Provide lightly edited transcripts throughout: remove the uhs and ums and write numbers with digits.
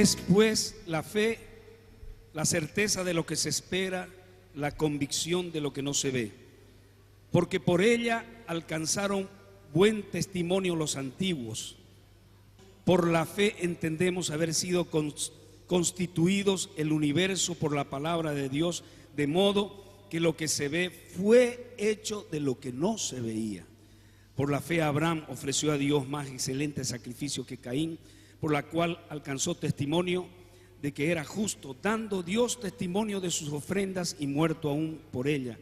Es pues la fe, la certeza de lo que se espera, la convicción de lo que no se ve. Porque por ella alcanzaron buen testimonio los antiguos. Por la fe entendemos haber sido constituidos el universo por la palabra de Dios, de modo que lo que se ve fue hecho de lo que no se veía. Por la fe Abraham ofreció a Dios más excelente sacrificio que Caín, por la cual alcanzó testimonio de que era justo, dando Dios testimonio de sus ofrendas y muerto aún por ella.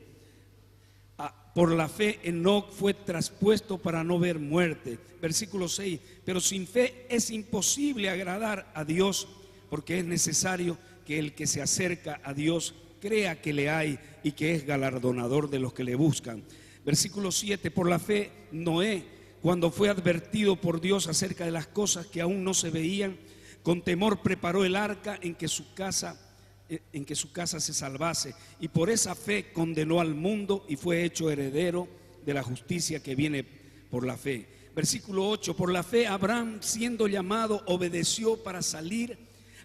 Por la fe Enoc fue traspuesto para no ver muerte. Versículo 6, pero sin fe es imposible agradar a Dios, porque es necesario que el que se acerca a Dios crea que le hay y que es galardonador de los que le buscan. Versículo 7, por la fe Noé, cuando fue advertido por Dios acerca de las cosas que aún no se veían, con temor preparó el arca en que su casa se salvase, y por esa fe condenó al mundo y fue hecho heredero de la justicia que viene por la fe. Versículo 8, por la fe Abraham, siendo llamado, obedeció para salir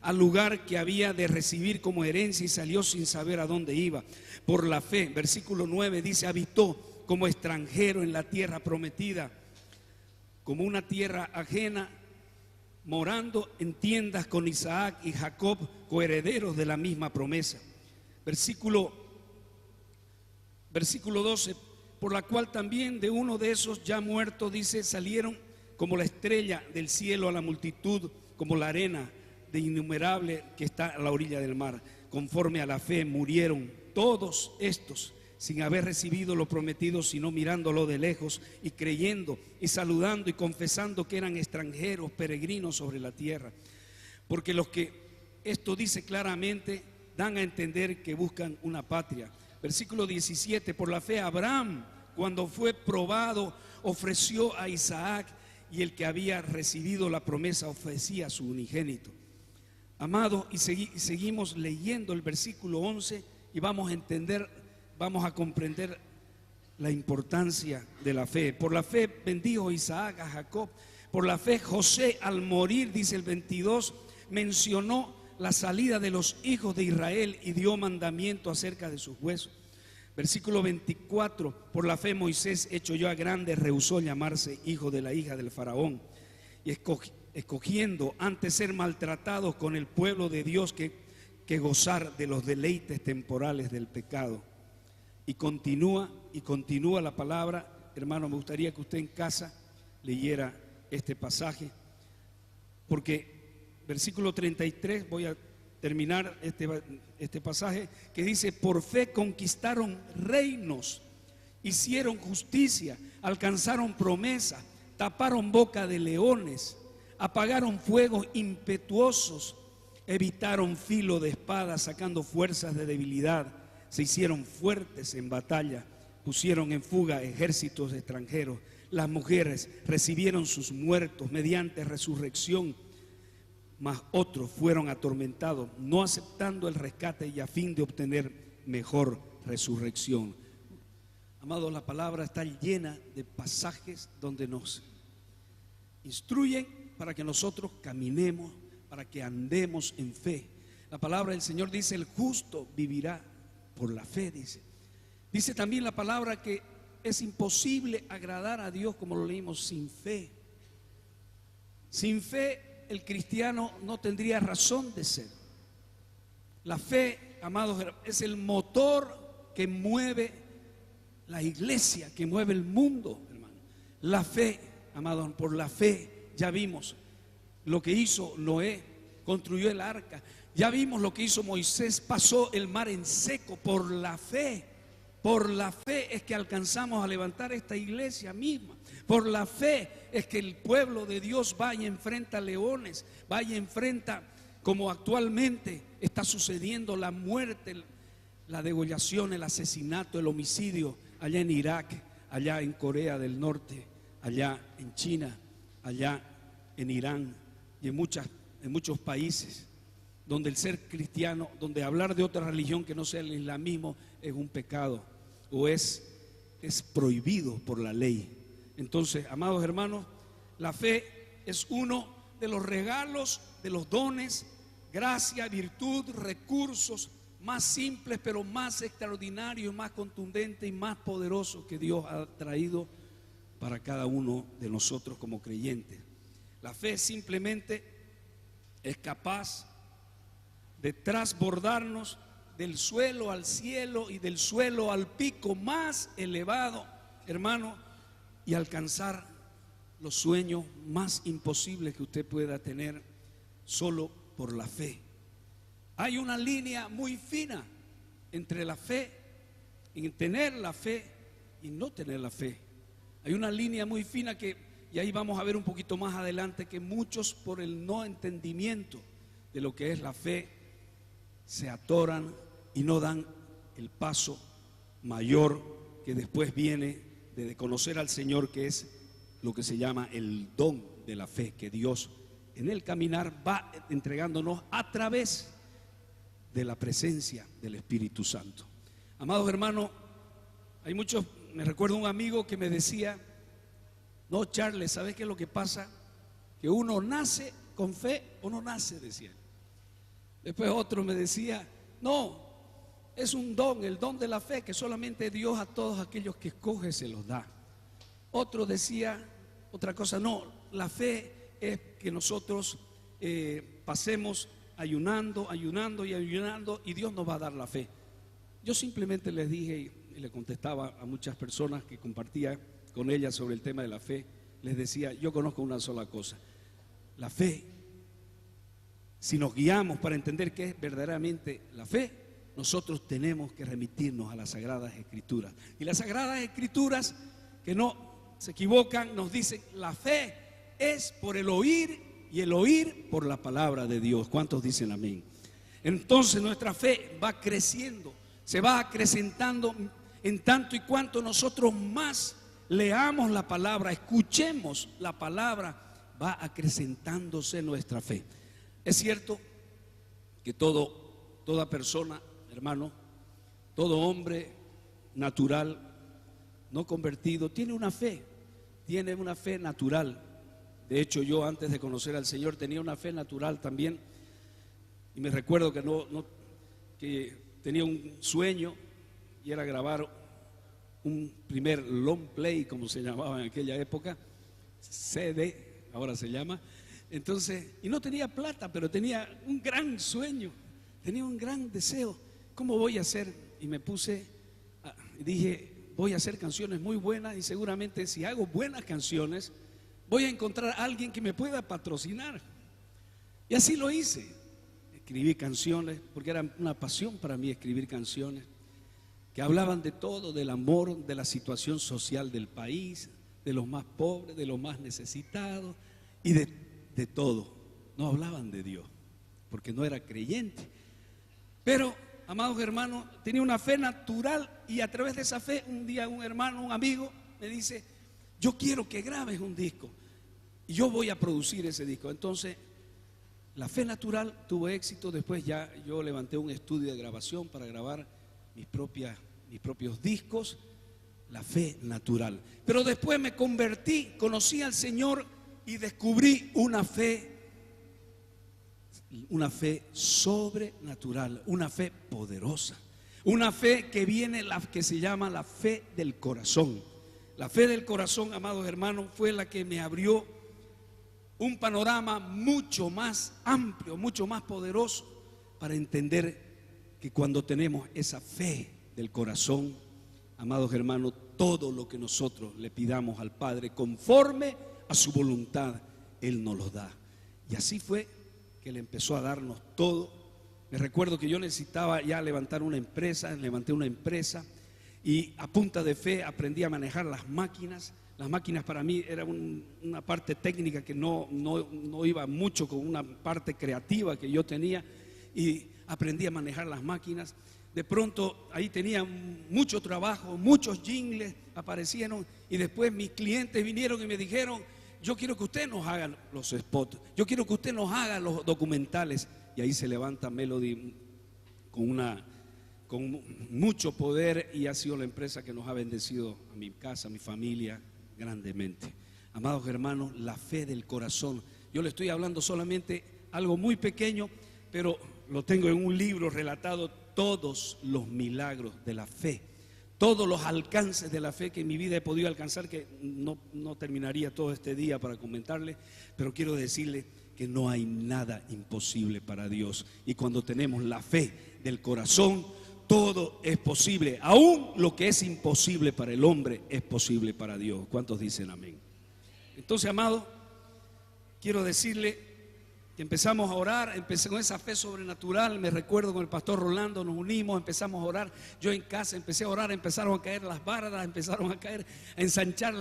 al lugar que había de recibir como herencia y salió sin saber a dónde iba. Por la fe, versículo 9 dice, habitó como extranjero en la tierra prometida, como una tierra ajena, morando en tiendas con Isaac y Jacob, coherederos de la misma promesa. Versículo 12, por la cual también de uno de esos ya muertos, dice, salieron como la estrella del cielo a la multitud, como la arena de innumerable que está a la orilla del mar. Conforme a la fe murieron todos estos, sin haber recibido lo prometido, sino mirándolo de lejos y creyendo y saludando y confesando que eran extranjeros, peregrinos sobre la tierra. Porque los que esto dice claramente dan a entender que buscan una patria. Versículo 17, por la fe Abraham, cuando fue probado, ofreció a Isaac, y el que había recibido la promesa ofrecía a su unigénito. Amado, y seguimos leyendo el versículo 11 y vamos a comprender la importancia de la fe. Por la fe bendijo Isaac a Jacob. Por la fe José, al morir, dice el 22, mencionó la salida de los hijos de Israel y dio mandamiento acerca de sus huesos. Versículo 24, por la fe Moisés, hecho ya grande, rehusó llamarse hijo de la hija del faraón, y escogiendo antes ser maltratados con el pueblo de Dios que gozar de los deleites temporales del pecado. Y continúa la palabra. Hermano, me gustaría que usted en casa leyera este pasaje, porque versículo 33, voy a terminar este pasaje, que dice, por fe conquistaron reinos, hicieron justicia, alcanzaron promesa, taparon boca de leones, apagaron fuegos impetuosos, evitaron filo de espada, sacando fuerzas de debilidad, se hicieron fuertes en batalla, pusieron en fuga ejércitos extranjeros. Las mujeres recibieron sus muertos mediante resurrección, mas otros fueron atormentados, no aceptando el rescate y a fin de obtener mejor resurrección. Amados, la palabra está llena de pasajes donde nos instruyen para que nosotros caminemos, para que andemos en fe. La palabra del Señor dice, el justo vivirá por la fe, dice. Dice también la palabra que es imposible agradar a Dios, como lo leímos, sin fe. Sin fe el cristiano no tendría razón de ser. La fe, amados, es el motor que mueve la iglesia, que mueve el mundo, hermano. La fe, amados, por la fe ya vimos lo que hizo Noé, construyó el arca. Ya vimos lo que hizo Moisés, pasó el mar en seco. Por la fe es que alcanzamos a levantar esta iglesia misma. Por la fe es que el pueblo de Dios va y enfrenta leones, va y enfrenta, como actualmente está sucediendo, la muerte, la degollación, el asesinato, el homicidio allá en Irak, allá en Corea del Norte, allá en China, allá en Irán y en muchos países donde el ser cristiano, donde hablar de otra religión que no sea el islamismo es un pecado o es prohibido por la ley. Entonces, amados hermanos, la fe es uno de los regalos, de los dones gracia, virtud, recursos más simples, pero más extraordinarios, más contundentes y más poderosos que Dios ha traído para cada uno de nosotros como creyentes. La fe simplemente es capaz de transbordarnos del suelo al cielo y del suelo al pico más elevado, hermano, y alcanzar los sueños más imposibles que usted pueda tener solo por la fe. Hay una línea muy fina entre la fe, en tener la fe y no tener la fe. Hay una línea muy fina y ahí vamos a ver un poquito más adelante, que muchos por el no entendimiento de lo que es la fe se atoran y no dan el paso mayor que después viene de conocer al Señor, que es lo que se llama el don de la fe, que Dios en el caminar va entregándonos a través de la presencia del Espíritu Santo. Amados hermanos, hay muchos, me recuerdo un amigo que me decía: no, Charles, ¿sabes qué es lo que pasa? Que uno nace con fe o no nace, decía. Después otro me decía: no, es un don, el don de la fe, que solamente Dios a todos aquellos que escoge se los da. Otro decía otra cosa: no, la fe es que nosotros pasemos ayunando y Dios nos va a dar la fe. Yo simplemente les dije y le contestaba a muchas personas que compartía con ellas sobre el tema de la fe, les decía: yo conozco una sola cosa, la fe. Si nos guiamos para entender qué es verdaderamente la fe, nosotros tenemos que remitirnos a las Sagradas Escrituras. Y las Sagradas Escrituras, que no se equivocan, nos dicen: la fe es por el oír y el oír por la palabra de Dios. ¿Cuántos dicen amén? Entonces nuestra fe va creciendo, se va acrecentando en tanto y cuanto nosotros más leamos la palabra, escuchemos la palabra, va acrecentándose nuestra fe. Es cierto que toda persona, hermano, todo hombre natural, no convertido, tiene una fe natural. De hecho, yo antes de conocer al Señor tenía una fe natural también. Y me recuerdo que tenía un sueño, y era grabar un primer long play, como se llamaba en aquella época, CD, ahora se llama. Entonces, y no tenía plata, pero tenía un gran sueño, tenía un gran deseo. ¿Cómo voy a hacer? Y me dije: voy a hacer canciones muy buenas, y seguramente si hago buenas canciones voy a encontrar a alguien que me pueda patrocinar. Y así lo hice. Escribí canciones, porque era una pasión para mí escribir canciones que hablaban de todo, del amor, de la situación social del país, de los más pobres, de los más necesitados y de todo. No hablaban de Dios, porque no era creyente. Pero, amados hermanos, tenía una fe natural, y a través de esa fe, un día un hermano, un amigo, me dice: yo quiero que grabes un disco y yo voy a producir ese disco. Entonces, la fe natural tuvo éxito. Después ya yo levanté un estudio de grabación para grabar mis propios discos, la fe natural. Pero después me convertí, conocí al Señor y descubrí una fe sobrenatural, una fe poderosa, una fe que viene, la que se llama la fe del corazón. La fe del corazón, amados hermanos, fue la que me abrió un panorama mucho más amplio, mucho más poderoso, para entender que cuando tenemos esa fe del corazón, amados hermanos, todo lo que nosotros le pidamos al Padre conforme a su voluntad, Él nos lo da. Y así fue que Él empezó a darnos todo. Me recuerdo que yo necesitaba ya levantar una empresa, levanté una empresa, y a punta de fe aprendí a manejar las máquinas. Las máquinas para mí era una parte técnica que no iba mucho con una parte creativa que yo tenía, y aprendí a manejar las máquinas. De pronto ahí tenía mucho trabajo, muchos jingles aparecieron, y después mis clientes vinieron y me dijeron: yo quiero que usted nos haga los spots, yo quiero que usted nos haga los documentales. Y ahí se levanta Melody con mucho poder, y ha sido la empresa que nos ha bendecido a mi casa, a mi familia, grandemente. Amados hermanos, la fe del corazón. Yo le estoy hablando solamente algo muy pequeño, pero lo tengo en un libro relatado, todos los milagros de la fe, todos los alcances de la fe que en mi vida he podido alcanzar, que no terminaría todo este día para comentarle, pero quiero decirle que no hay nada imposible para Dios. Y cuando tenemos la fe del corazón, todo es posible. Aún lo que es imposible para el hombre es posible para Dios. ¿Cuántos dicen amén? Entonces, amado, quiero decirle que empezamos a orar, empecé con esa fe sobrenatural. Me recuerdo con el pastor Rolando, nos unimos, empezamos a orar. Yo en casa empecé a orar, empezaron a caer las bardas, empezaron a caer, a ensanchar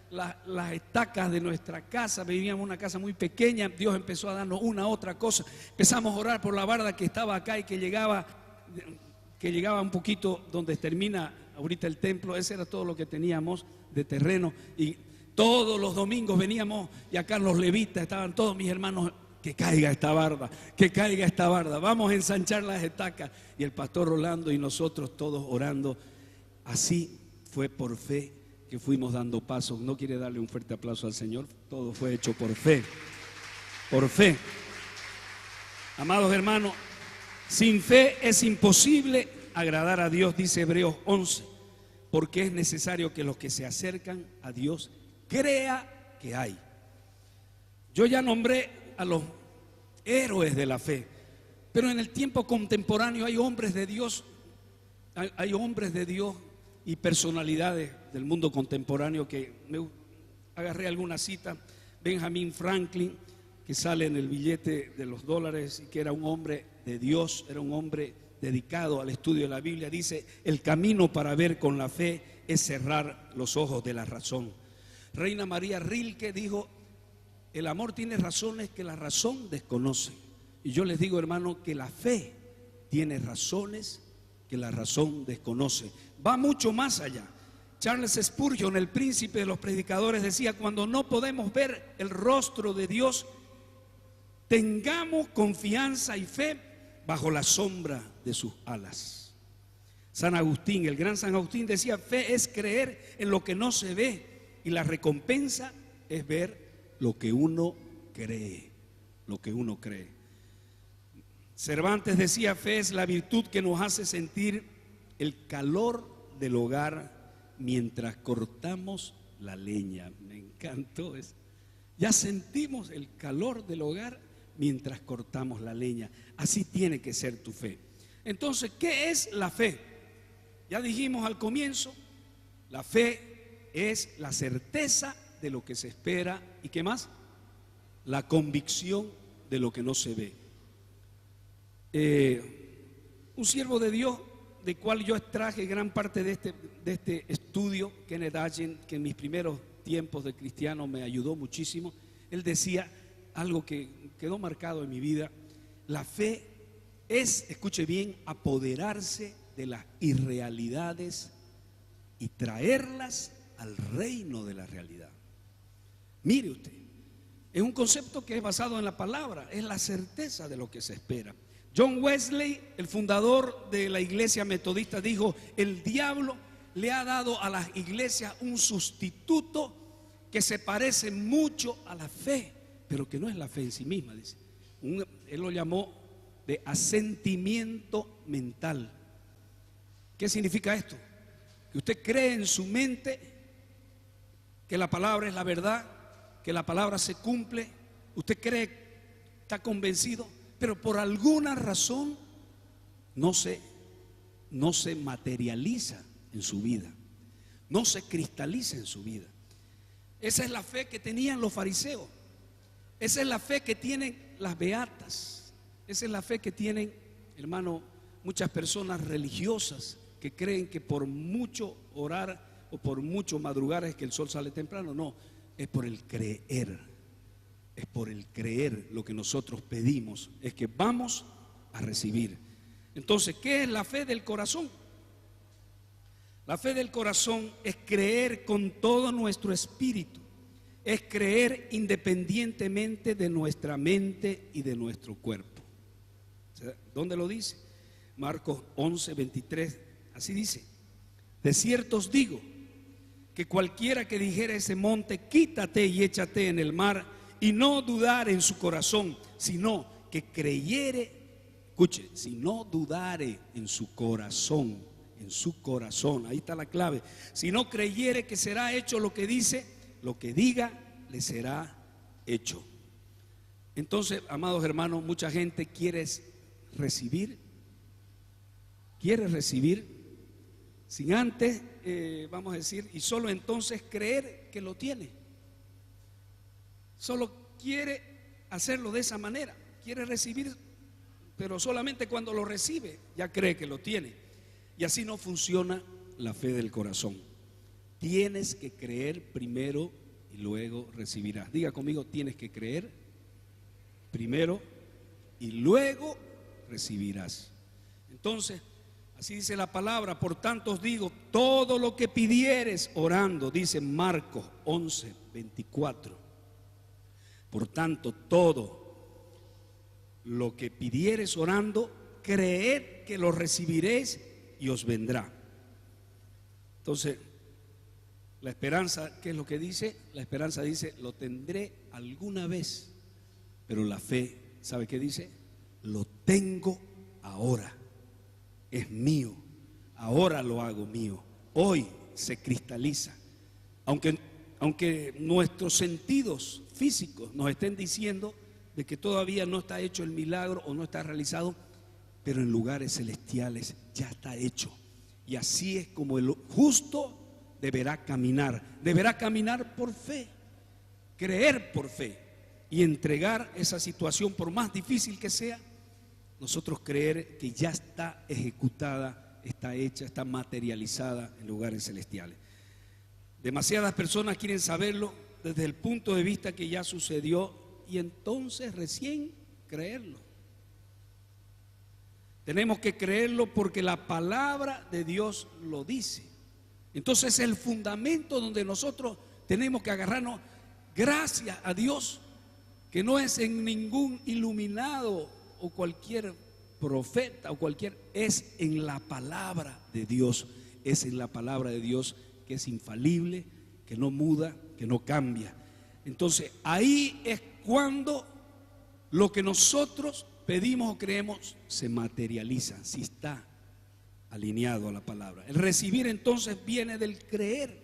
las estacas de nuestra casa. Vivíamos en una casa muy pequeña, Dios empezó a darnos una otra cosa. Empezamos a orar por la barda que estaba acá y que llegaba un poquito donde termina ahorita el templo. Ese era todo lo que teníamos de terreno. Y todos los domingos veníamos y acá los levitas, estaban todos mis hermanos. Que caiga esta barda, que caiga esta barda, vamos a ensanchar las estacas. Y el pastor Rolando y nosotros todos orando. Así fue por fe que fuimos dando pasos. ¿No quiere darle un fuerte aplauso al Señor? Todo fue hecho por fe. Por fe. Amados hermanos, sin fe es imposible agradar a Dios, dice Hebreos 11, porque es necesario que los que se acercan a Dios crea que hay. Yo ya nombré a los héroes de la fe, pero en el tiempo contemporáneo hay hombres de Dios, hay hombres de Dios y personalidades del mundo contemporáneo que me agarré alguna cita. Benjamin Franklin, que sale en el billete de los dólares, y que era un hombre de Dios, era un hombre dedicado al estudio de la Biblia, dice: el camino para ver con la fe es cerrar los ojos de la razón. Reina María Rilke dijo: el amor tiene razones que la razón desconoce. Y yo les digo, hermano, que la fe tiene razones que la razón desconoce. Va mucho más allá. Charles Spurgeon, el príncipe de los predicadores, decía: cuando no podemos ver el rostro de Dios, tengamos confianza y fe bajo la sombra de sus alas. San Agustín, el gran San Agustín, decía: fe es creer en lo que no se ve, y la recompensa es ver lo que uno cree, lo que uno cree. Cervantes decía: fe es la virtud que nos hace sentir el calor del hogar mientras cortamos la leña. Me encantó eso. Ya sentimos el calor del hogar mientras cortamos la leña. Así tiene que ser tu fe. Entonces, ¿qué es la fe? Ya dijimos al comienzo, la fe es la certeza de lo que se espera. ¿Y qué más? La convicción de lo que no se ve. Un siervo de Dios, del cual yo extraje gran parte de este estudio, Kenneth Hagin, que en mis primeros tiempos de cristiano me ayudó muchísimo. Él decía algo que quedó marcado en mi vida: la fe es, escuche bien, apoderarse de las irrealidades y traerlas al reino de la realidad. Mire usted, es un concepto que es basado en la palabra, es la certeza de lo que se espera. John Wesley, el fundador de la iglesia metodista, dijo: el diablo le ha dado a las iglesias un sustituto que se parece mucho a la fe, pero que no es la fe en sí misma, dice. Él lo llamó de asentimiento mental. ¿Qué significa esto? Que usted cree en su mente que la palabra es la verdad, que la palabra se cumple. Usted cree, está convencido, pero por alguna razón no se materializa en su vida, no se cristaliza en su vida. Esa es la fe que tenían los fariseos. Esa es la fe que tienen las beatas. Esa es la fe que tienen, hermano, muchas personas religiosas que creen que por mucho orar o por mucho madrugar es que el sol sale temprano. No, es por el creer. Es por el creer. Lo que nosotros pedimos es que vamos a recibir. Entonces, ¿qué es la fe del corazón? La fe del corazón es creer con todo nuestro espíritu. Es creer independientemente de nuestra mente y de nuestro cuerpo. ¿Dónde lo dice? Marcos 11, 23. Así dice: de cierto os digo que cualquiera que dijera a ese monte: quítate y échate en el mar, y no dudar en su corazón, sino que creyere escuche, si no dudare en su corazón, ahí está la clave. Si no creyere que será hecho lo que dice, lo que diga le será hecho. Entonces, amados hermanos, mucha gente quiere recibir sin antes, vamos a decir, y solo entonces creer que lo tiene. Solo quiere hacerlo de esa manera, quiere recibir, pero solamente cuando lo recibe ya cree que lo tiene. Y así no funciona la fe del corazón. Tienes que creer primero y luego recibirás. Diga conmigo, tienes que creer primero y luego recibirás. Entonces, así dice la palabra: por tanto os digo, todo lo que pidieres orando, dice Marcos 11:24. Por tanto, todo lo que pidieres orando, creed que lo recibiréis y os vendrá. Entonces, la esperanza, ¿qué es lo que dice? La esperanza dice, lo tendré alguna vez. Pero la fe, ¿sabe qué dice? Lo tengo ahora. Es mío. Ahora lo hago mío. Hoy se cristaliza. Aunque nuestros sentidos físicos nos estén diciendo de que todavía no está hecho el milagro o no está realizado, pero en lugares celestiales ya está hecho. Y así es como el justo deberá caminar por fe, creer por fe y entregar esa situación, por más difícil que sea, nosotros creer que ya está ejecutada, está hecha, está materializada en lugares celestiales. Demasiadas personas quieren saberlo desde el punto de vista que ya sucedió y entonces recién creerlo. Tenemos que creerlo porque la palabra de Dios lo dice. Entonces es el fundamento donde nosotros tenemos que agarrarnos. Gracias a Dios que no es en ningún iluminado o cualquier profeta o es en la palabra de Dios. Es en la palabra de Dios que es infalible, que no muda, que no cambia. Entonces ahí es cuando lo que nosotros pedimos o creemos se materializa, si está alineado a la palabra. El recibir entonces viene del creer,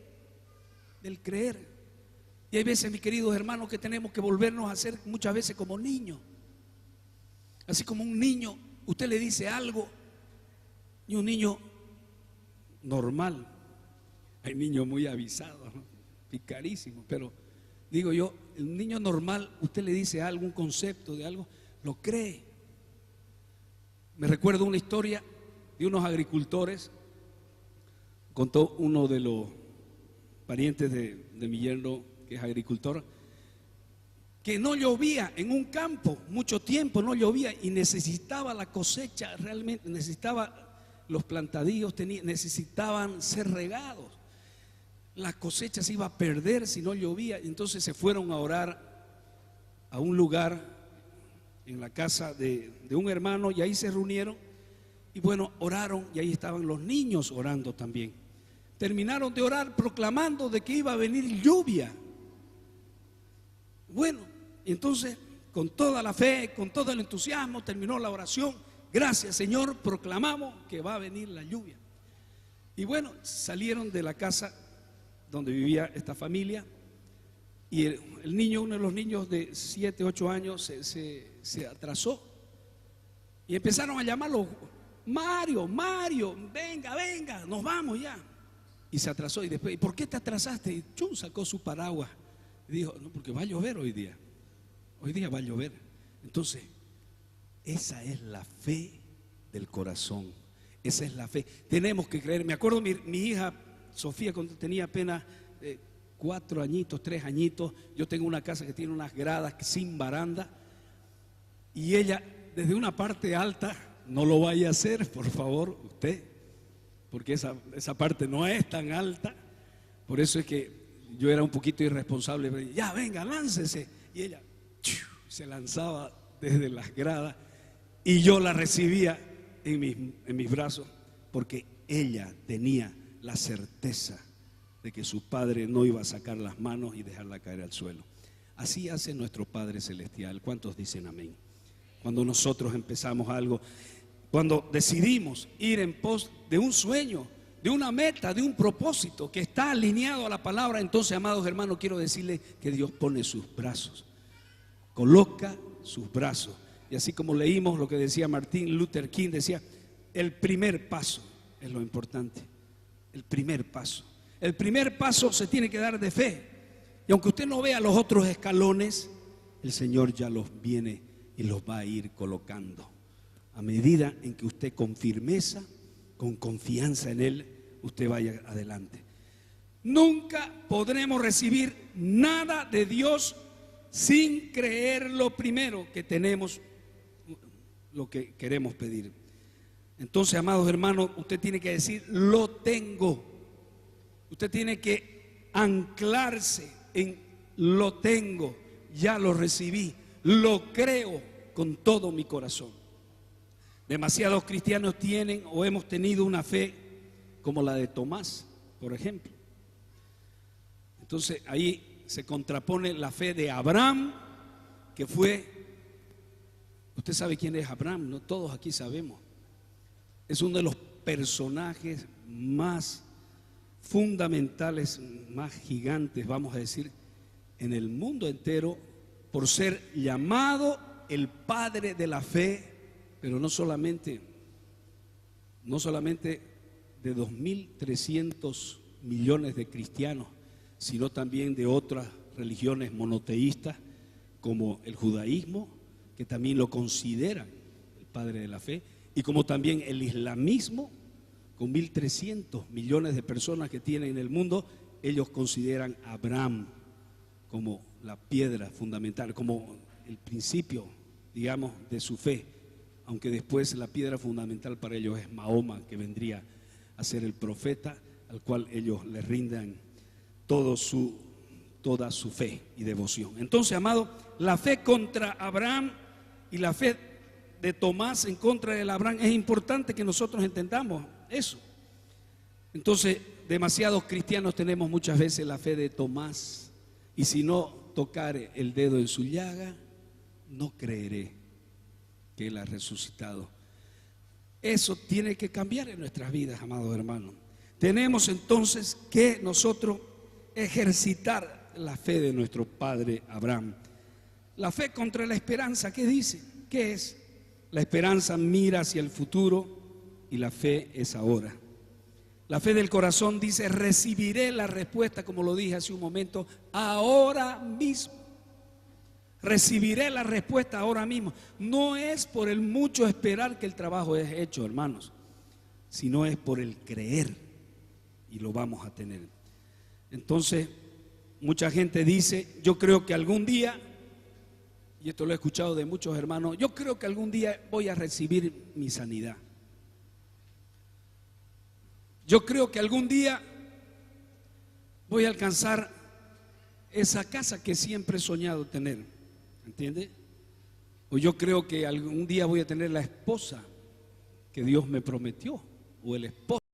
Y hay veces, mis queridos hermanos, que tenemos que volvernos a hacer muchas veces como niños. Así como un niño, usted le dice algo y un niño normal. Hay niños muy avisados, ¿no? Picarísimos, pero digo yo, el niño normal, usted le dice algo, un concepto de algo, lo cree. Me recuerdo una historia de unos agricultores, contó uno de los parientes de mi yerno, que es agricultor, que no llovía en un campo, mucho tiempo no llovía y necesitaba la cosecha, realmente necesitaba los plantadillos, necesitaban ser regados. La cosecha se iba a perder si no llovía. Entonces se fueron a orar a un lugar en la casa de un hermano y ahí se reunieron y bueno, oraron y ahí estaban los niños orando también. Terminaron de orar proclamando de que iba a venir lluvia. Bueno, entonces con toda la fe, con todo el entusiasmo terminó la oración. Gracias, Señor, proclamamos que va a venir la lluvia. Y bueno, salieron de la casa donde vivía esta familia y el niño, uno de los niños de 7, 8 años se atrasó y empezaron a llamarlo: Mario, venga, nos vamos ya. Y se atrasó y después, ¿y por qué te atrasaste? Y chum, sacó su paraguas y dijo: no, porque va a llover hoy día va a llover. Entonces, esa es la fe del corazón, esa es la fe. Tenemos que creer. Me acuerdo mi hija Sofía, cuando tenía apenas 4 añitos, 3 añitos, yo tengo una casa que tiene unas gradas sin baranda y ella desde una parte alta, no lo vaya a hacer, por favor, usted, porque esa parte no es tan alta. Por eso es que yo era un poquito irresponsable. Ya, venga, láncese. Y ella se lanzaba desde las gradas y yo la recibía en mis brazos, porque ella tenía la certeza de que su padre no iba a sacar las manos y dejarla caer al suelo. Así hace nuestro Padre Celestial. ¿Cuántos dicen amén? Cuando nosotros empezamos algo, cuando decidimos ir en pos de un sueño, de una meta, de un propósito que está alineado a la palabra, entonces, amados hermanos, quiero decirles que Dios pone sus brazos, coloca sus brazos. Y así como leímos lo que decía Martin Luther King, decía, el primer paso es lo importante, el primer paso. El primer paso se tiene que dar de fe. Y aunque usted no vea los otros escalones, el Señor ya los viene y los va a ir colocando. A medida en que usted con firmeza, con confianza en Él, usted vaya adelante. Nunca podremos recibir nada de Dios sin creer lo primero que tenemos, lo que queremos pedir. Entonces, amados hermanos, usted tiene que decir, lo tengo. Usted tiene que anclarse en lo tengo, ya lo recibí, lo creo con todo mi corazón. Demasiados cristianos tienen o hemos tenido una fe como la de Tomás, por ejemplo. Entonces ahí se contrapone la fe de Abraham, que fue, usted sabe quién es Abraham, ¿no? Todos aquí sabemos. Es uno de los personajes más fundamentales, más gigantes, vamos a decir, en el mundo entero, por ser llamado el padre de la fe, pero no solamente de 2.300 millones de cristianos, sino también de otras religiones monoteístas como el judaísmo, que también lo consideran el padre de la fe, y como también el islamismo, con 1.300 millones de personas que tienen en el mundo, ellos consideran a Abraham como la piedra fundamental, como el principio, digamos, de su fe, aunque después la piedra fundamental para ellos es Mahoma, que vendría a ser el profeta al cual ellos le rindan toda su fe y devoción. Entonces, amado, la fe contra Abraham y la fe de Tomás en contra de Abraham, es importante que nosotros entendamos eso. Entonces, demasiados cristianos tenemos muchas veces la fe de Tomás, y si no tocare el dedo en su llaga, no creeré que Él ha resucitado. Eso tiene que cambiar en nuestras vidas, amados hermanos. Tenemos entonces que nosotros ejercitar la fe de nuestro padre Abraham. La fe contra la esperanza, ¿qué dice? ¿Qué es? La esperanza mira hacia el futuro y la fe es ahora. La fe del corazón dice, recibiré la respuesta, como lo dije hace un momento, ahora mismo. Recibiré la respuesta ahora mismo. No es por el mucho esperar que el trabajo es hecho, hermanos, sino es por el creer, y lo vamos a tener. Entonces, mucha gente dice, yo creo que algún día, y esto lo he escuchado de muchos hermanos, yo creo que algún día voy a recibir mi sanidad. Yo creo que algún día voy a alcanzar esa casa que siempre he soñado tener, ¿entiende? O yo creo que algún día voy a tener la esposa que Dios me prometió, o el esposo.